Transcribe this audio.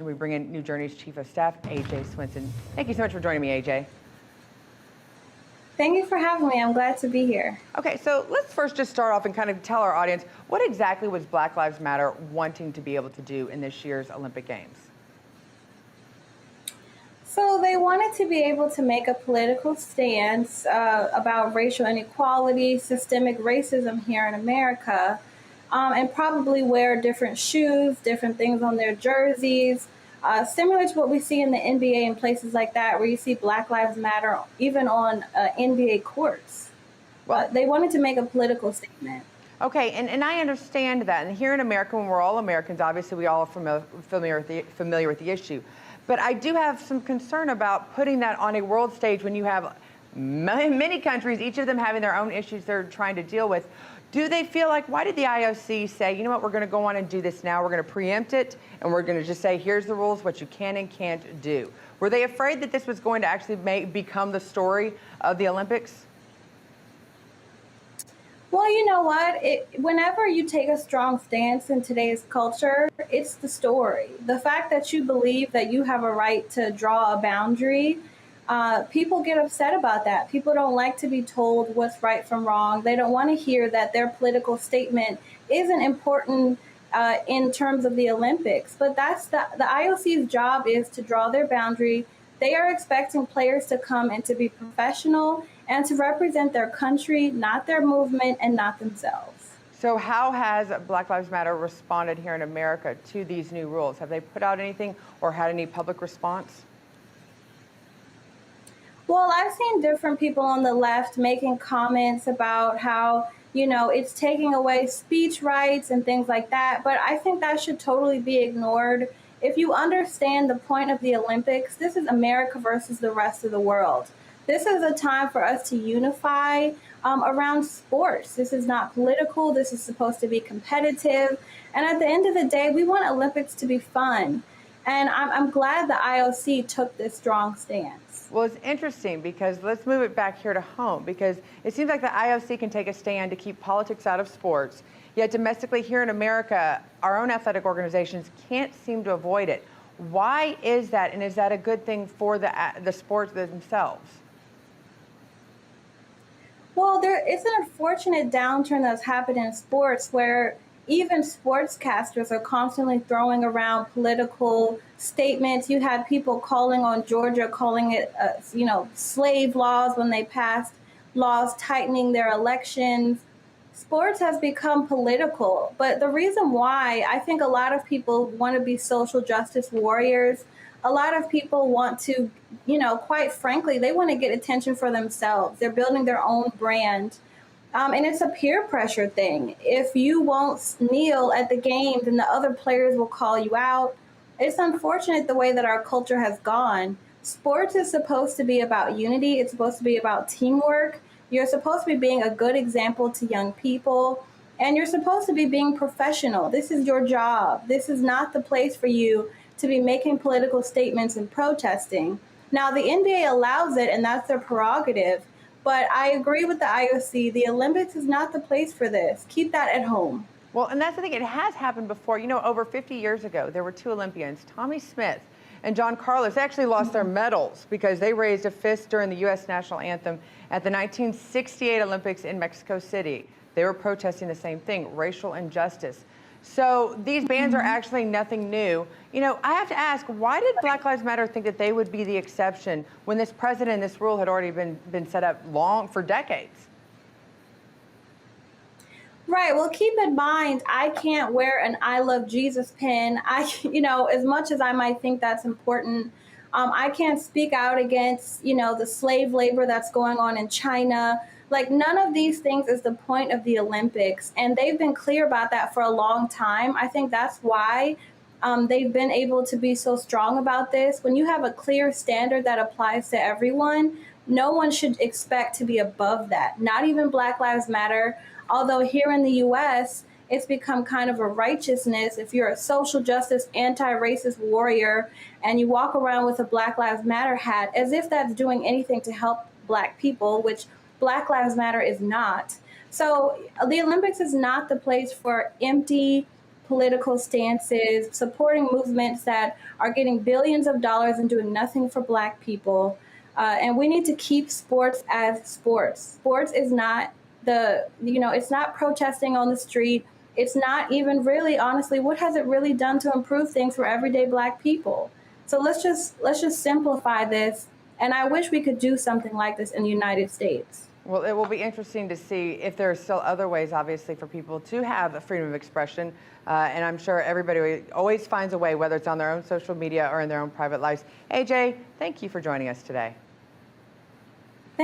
We bring in New Journey's Chief of Staff, AJ Swinson. Thank you so much for joining me, AJ. Thank you for having me. I'm glad to be here. Okay, so let's first just start off and kind of tell our audience, what exactly was Black Lives Matter wanting to be able to do in this year's Olympic Games? So they wanted to be able to make a political stance about racial inequality, systemic racism here in America, and probably wear different shoes, different things on their jerseys, similar to what we see in the NBA and places like that, where you see Black Lives Matter even on NBA courts. Well, They wanted to make a political statement. Okay, and I understand that. And here in America, when we're all Americans, obviously we all are familiar with the issue. But I do have some concern about putting that on a world stage when you have many countries, each of them having their own issues they're trying to deal with. Do they feel like, why did the IOC say, you know what, we're going to go on and do this now, we're going to preempt it, and we're going to just say, here's the rules, what you can and can't do? Were they afraid that this was going to actually become the story of the Olympics? Well, you know what? Whenever you take a strong stance in today's culture, it's the story. The fact that you believe that you have a right to draw a boundary, people get upset about that. People don't like to be told what's right from wrong. They don't want to hear that their political statement isn't important in terms of the Olympics. But that's the IOC's job is to draw their boundary. They are expecting players to come and to be professional and to represent their country, not their movement and not themselves. So how has Black Lives Matter responded here in America to these new rules? Have they put out anything or had any public response? Well, I've seen different people on the left making comments about how, it's taking away speech rights and things like that. But I think that should totally be ignored. If you understand the point of the Olympics, this is America versus the rest of the world. This is a time for us to unify around sports. This is not political. This is supposed to be competitive. And at the end of the day, we want Olympics to be fun. And I'm glad the IOC took this strong stance. Well, it's interesting because let's move it back here to home, because it seems like the IOC can take a stand to keep politics out of sports. Yet domestically here in America, our own athletic organizations can't seem to avoid it. Why is that? And is that a good thing for the sports themselves? Well, it's an unfortunate downturn that's happened in sports where even sportscasters are constantly throwing around political statements. You had people calling on Georgia, calling it, slave laws when they passed laws tightening their elections. Sports has become political, but the reason why I think a lot of people want to be social justice warriors, a lot of people want to, quite frankly, they want to get attention for themselves. They're building their own brand. And it's a peer pressure thing. If you won't kneel at the game, then the other players will call you out. It's unfortunate the way that our culture has gone. Sports is supposed to be about unity. It's supposed to be about teamwork. You're supposed to be being a good example to young people, and you're supposed to be being professional. This is your job. This is not the place for you to be making political statements and protesting. Now, the NBA allows it, and that's their prerogative, but I agree with the IOC. The Olympics is not the place for this. Keep that at home. Well, and that's the thing. It has happened before. Over 50 years ago, there were two Olympians, Tommy Smith and John Carlos. They actually lost their medals because they raised a fist during the U.S. national anthem at the 1968 Olympics in Mexico City. They were protesting the same thing, racial injustice. So these bans are actually nothing new. I have to ask, why did Black Lives Matter think that they would be the exception when this precedent and this rule had already been set up for decades? Right. Well, keep in mind, I can't wear an I Love Jesus pin. As much as I might think that's important, I can't speak out against, the slave labor that's going on in China. Like, none of these things is the point of the Olympics. And they've been clear about that for a long time. I think that's why they've been able to be so strong about this. When you have a clear standard that applies to everyone, no one should expect to be above that, not even Black Lives Matter. Although here in the U.S., it's become kind of a righteousness. If you're a social justice, anti-racist warrior, and you walk around with a Black Lives Matter hat, as if that's doing anything to help Black people, which Black Lives Matter is not. So the Olympics is not the place for empty political stances, supporting movements that are getting billions of dollars and doing nothing for Black people. And we need to keep sports as sports. Sports is not it's not protesting on the street. It's not even really, honestly, what has it really done to improve things for everyday Black people? So let's just simplify this. And I wish we could do something like this in the United States. Well, it will be interesting to see if there are still other ways, obviously, for people to have a freedom of expression. And I'm sure everybody always finds a way, whether it's on their own social media or in their own private lives. AJ, thank you for joining us today.